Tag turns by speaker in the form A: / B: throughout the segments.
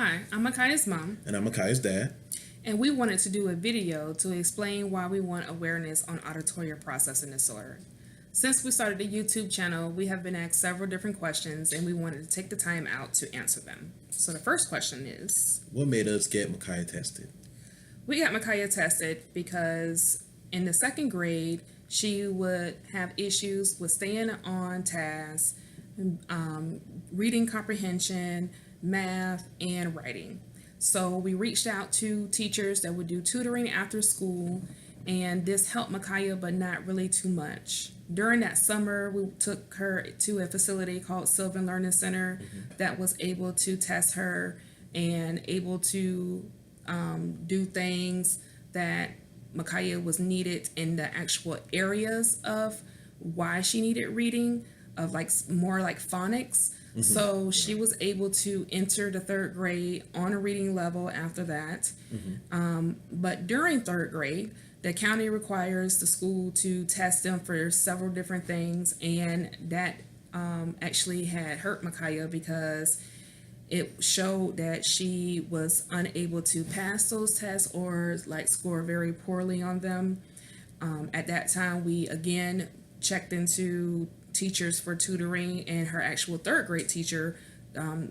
A: Hi, I'm Makai's mom,
B: And I'm Makai's dad.
A: and we wanted to do a video to explain why we want awareness on auditory processing disorder. Since we started the YouTube channel, we have been asked several different questions, and we wanted to take the time out to answer them. So the first question is,
B: What made us get Michiah tested?
A: we got Michiah tested because in the second grade, she would have issues with staying on task, reading comprehension, math, and writing. So we reached out to teachers that would do tutoring after school, and this helped Michiah, but not really too much. During that summer, we took her to a facility called Sylvan Learning Center that was able to test her and able to do things that Michiah was needed in the actual areas of why she needed reading, of like more like phonics. So she was able to enter the third grade on a reading level after that. But during third grade, the county requires the school to test them for several different things, and that actually had hurt Michiah because it showed that she was unable to pass those tests or like score very poorly on them. At that time, we again checked into teachers for tutoring, and her actual third grade teacher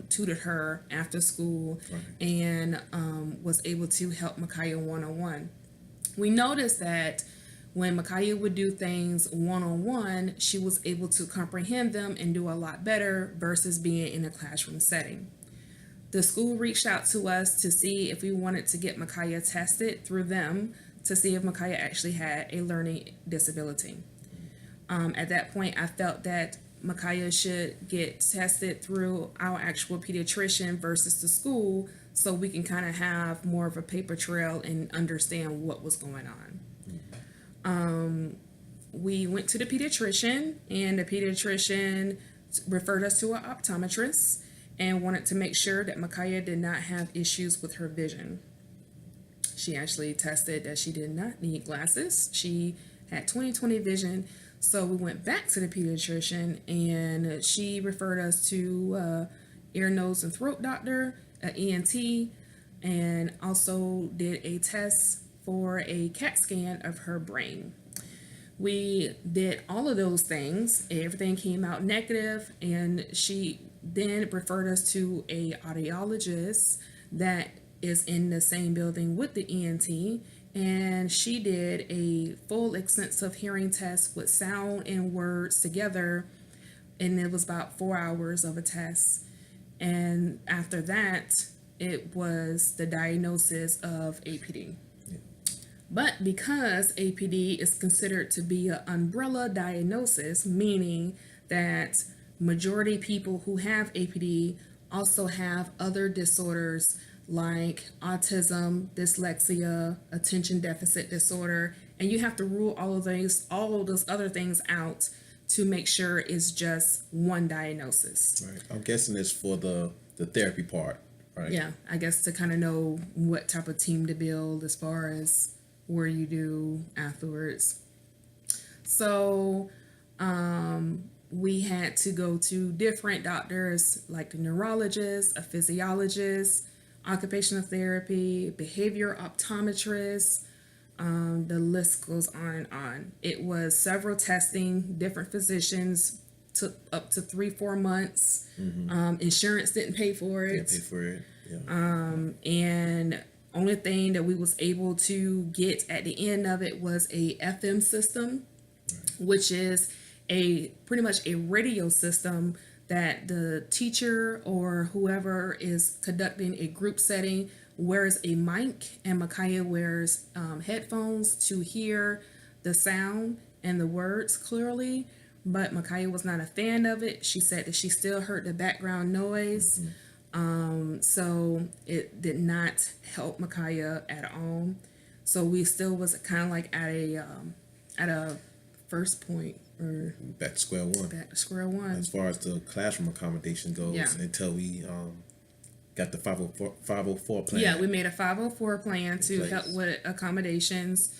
A: tutored her after school and was able to help Michiah one-on-one. We noticed that when Michiah would do things one-on-one, she was able to comprehend them and do a lot better versus being in a classroom setting. The school reached out to us to see if we wanted to get Michiah tested through them to see if Michiah actually had a learning disability. At that point, I felt that Michiah should get tested through our actual pediatrician versus the school so we can kind of have more of a paper trail and understand what was going on. We went to the pediatrician, and the pediatrician referred us to an optometrist and wanted to make sure that Michiah did not have issues with her vision. She actually tested that she did not need glasses. She had 20/20 vision. So we went back to the pediatrician, and she referred us to ear, nose, and throat doctor, an ENT, and also did a test for a CAT scan of her brain. We did all of those things. Everything came out negative, and she then referred us to a audiologist that is in the same building with the ENT, and she did a full extensive hearing test with sound and words together, and it was about 4 hours of a test. And after that, it was the diagnosis of A.P.D. But because A.P.D is considered to be an umbrella diagnosis, meaning that majority people who have A.P.D also have other disorders like autism, dyslexia, attention deficit disorder, and you have to rule all of those other things out to make sure it's just one diagnosis.
B: Right. I'm guessing it's for the therapy part, right?
A: Yeah, I guess to kind of know what type of team to build as far as where you do afterwards. So we had to go to different doctors like a neurologist, a physiologist, occupational therapy, behavior optometrist. The list goes on and on. It was several testing, different physicians, took up to 3-4 months. Insurance didn't pay for it.
B: Didn't pay for it. Yeah.
A: And only thing that we was able to get at the end of it was a FM system, which is a pretty much a radio system that the teacher or whoever is conducting a group setting wears a mic, and Michiah wears headphones to hear the sound and the words clearly. But Michiah was not a fan of it. She said that she still heard the background noise. So it did not help Michiah at all. So we still was kind of like at a first point, or
B: Back to square one.
A: back to square one.
B: As far as the classroom accommodation goes,
A: Yeah.
B: until we got the 504 plan.
A: Yeah, we made a 504 plan to
B: place.
A: help with accommodations.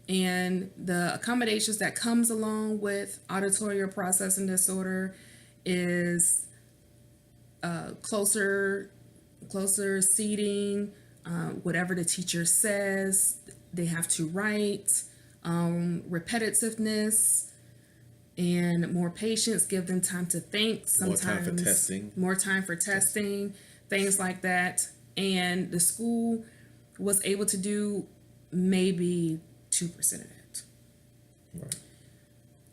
A: And the accommodations that comes along with auditory processing disorder is closer closer seating, whatever the teacher says, they have to write, repetitiveness, and more patience, give them time to think.
B: More time for
A: Sometimes
B: testing.
A: more time for testing, things like that. And the school was able to do maybe 2% of that.
B: Right.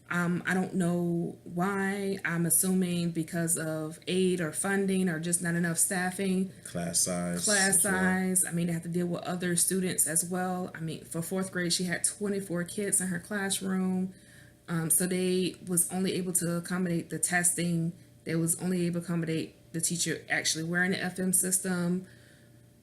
A: I don't know why. I'm assuming because of aid or funding or just not enough staffing.
B: Class size.
A: Class
B: as well.
A: size. I mean, they have to deal with other students as well. I mean, for fourth grade, she had 24 kids in her classroom. So they was only able to accommodate the testing. They was only able to accommodate the teacher actually wearing the FM system.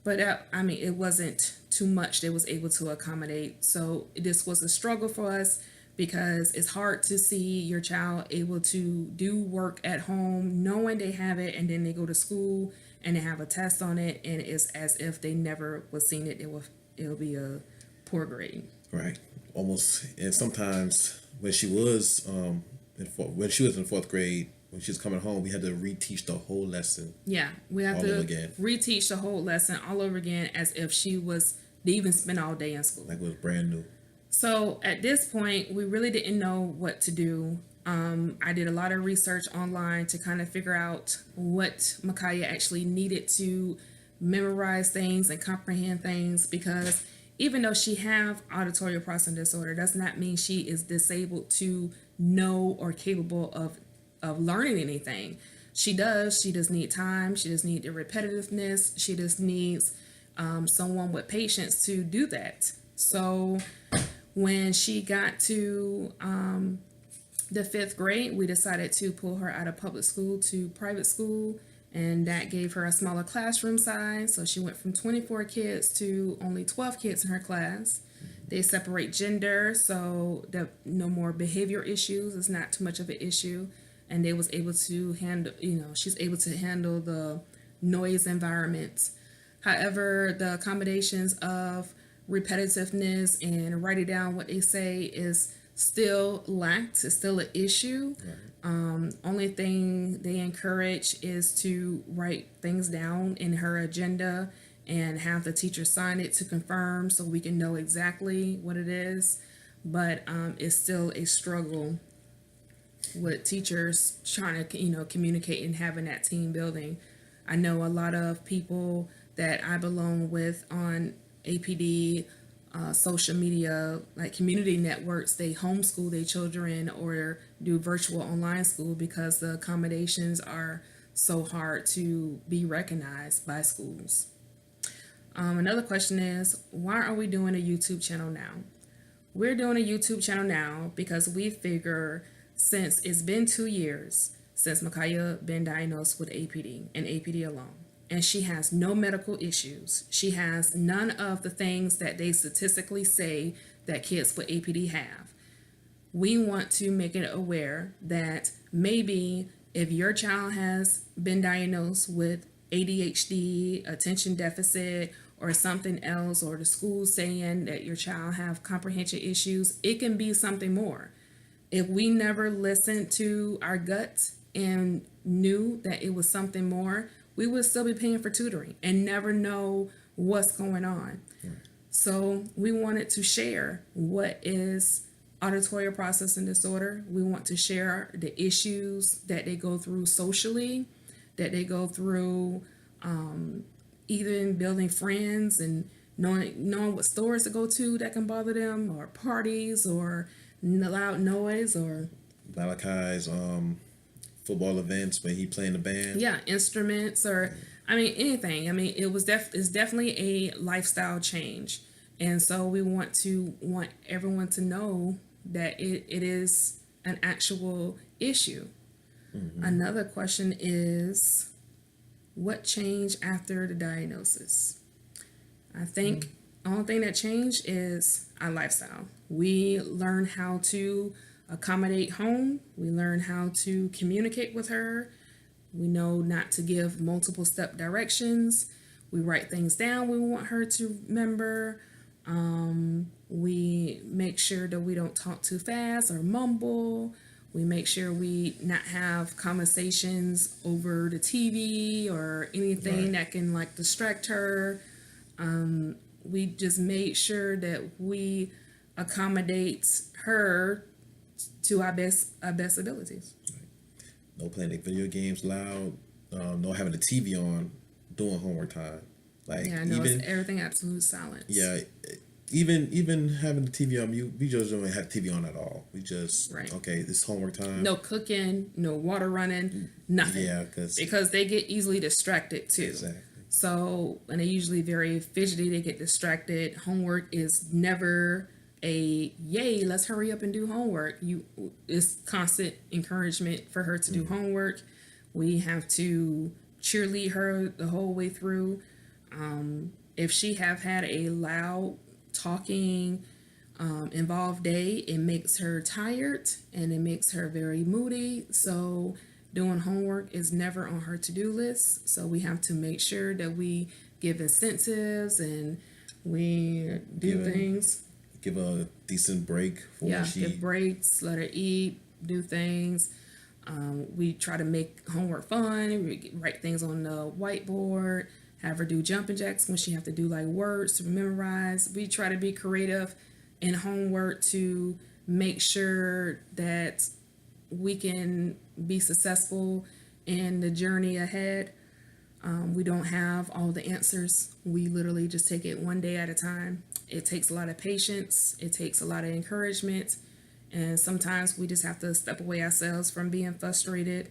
A: But I mean, it wasn't too much they was able to accommodate. So this was a struggle for us because it's hard to see your child able to do work at home knowing they have it, and then they go to school and they have a test on it, and it's as if they never was seen it. It'll be a poor grade.
B: Right. Almost. And sometimes when she was when she was in fourth grade, when she was coming home, we had to reteach the whole lesson.
A: Yeah, we have
B: All
A: to
B: over again.
A: reteach the whole lesson all over again as if they even spent all day in school.
B: Like it was brand new.
A: So at this point, we really didn't know what to do. I did a lot of research online to kind of figure out what Michiah actually needed to memorize things and comprehend things, because even though she have auditory processing disorder, does not mean she is disabled to know or capable of learning anything. She just need time. She just need the repetitiveness. She just needs someone with patience to do that. So when she got to the fifth grade, we decided to pull her out of public school to private school, and that gave her a smaller classroom size. So she went from 24 kids to only 12 kids in her class. They separate gender, so that no more behavior issues. It's not too much of an issue, and they was able to handle. She's able to handle the noise environment. However, the accommodations of repetitiveness and writing down what they say is still lacked. It's still an issue.
B: Right.
A: Only thing they encourage is to write things down in her agenda and have the teacher sign it to confirm so we can know exactly what it is. But it's still a struggle with teachers trying to communicate and having that team building. I know a lot of people that I belong with on A.P.D, social media, like community networks, they homeschool their children or do virtual online school because the accommodations are so hard to be recognized by schools. Another question is, why are we doing a YouTube channel now? We're doing a YouTube channel now because we figure since it's been 2 years since Michiah been diagnosed with A.P.D and A.P.D alone, and she has no medical issues. She has none of the things that they statistically say that kids with A.P.D have. We want to make it aware that maybe if your child has been diagnosed with ADHD, attention deficit, or something else, or the school saying that your child have comprehension issues, it can be something more. If we never listened to our guts and knew that it was something more, we would still be paying for tutoring and never know what's going on. So we wanted to share what is auditory processing disorder. We want to share the issues that they go through socially, that they go through even building friends and knowing what stores to go to that can bother them, or parties, or loud noise, or
B: Malakai's football events when he playing the band.
A: yeah, instruments, or I mean anything. I mean it's definitely a lifestyle change, and so we want everyone to know that it is an actual issue. Another question is, what changed after the diagnosis? I think the only thing that changed is our lifestyle. We learned how to accommodate home. We learned how to communicate with her. We know not to give multiple step directions. We write things down we want her to remember. We make sure that we don't talk too fast or mumble. We make sure we not have conversations over the TV or anything
B: Right.
A: that can like distract her. We just made sure that we accommodate her to our best abilities.
B: No playing the video games loud. No having the TV on during homework time. Like
A: Yeah, I know
B: even
A: it's everything absolute silence.
B: yeah, even having the TV on mute, we just don't have TV on at all. We just
A: Right.
B: okay, this homework time.
A: No cooking, no water running, nothing.
B: Yeah,
A: because they get easily distracted too.
B: exactly.
A: So, and they're usually very fidgety, they get distracted. Homework is never a yay, let's hurry up and do homework. It's constant encouragement for her to do homework. We have to cheerlead her the whole way through. If she have had a loud talking involved day, it makes her tired and it makes her very moody. So doing homework is never on her to-do list. So we have to make sure that we give incentives and we do
B: Give it-
A: things.
B: Give a decent break for
A: Yeah,
B: when she.
A: give breaks, let her eat, do things. We try to make homework fun. We write things on the whiteboard. Have her do jumping jacks when she have to do like words to memorize. We try to be creative in homework to make sure that we can be successful in the journey ahead. We don't have all the answers. We literally just take it one day at a time. It takes a lot of patience. It takes a lot of encouragement. And sometimes we just have to step away ourselves from being frustrated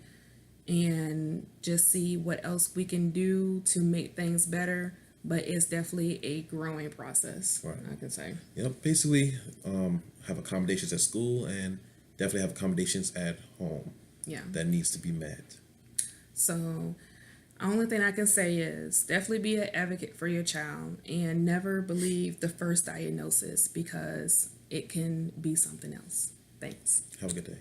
A: and just see what else we can do to make things better. But it's definitely a growing process,
B: Right.
A: I can say.
B: Yep. Basically, have accommodations at school and definitely have accommodations at home
A: Yeah.
B: that needs to be met.
A: So, only thing I can say is definitely be an advocate for your child and never believe the first diagnosis because it can be something else. Thanks.
B: Have a good day.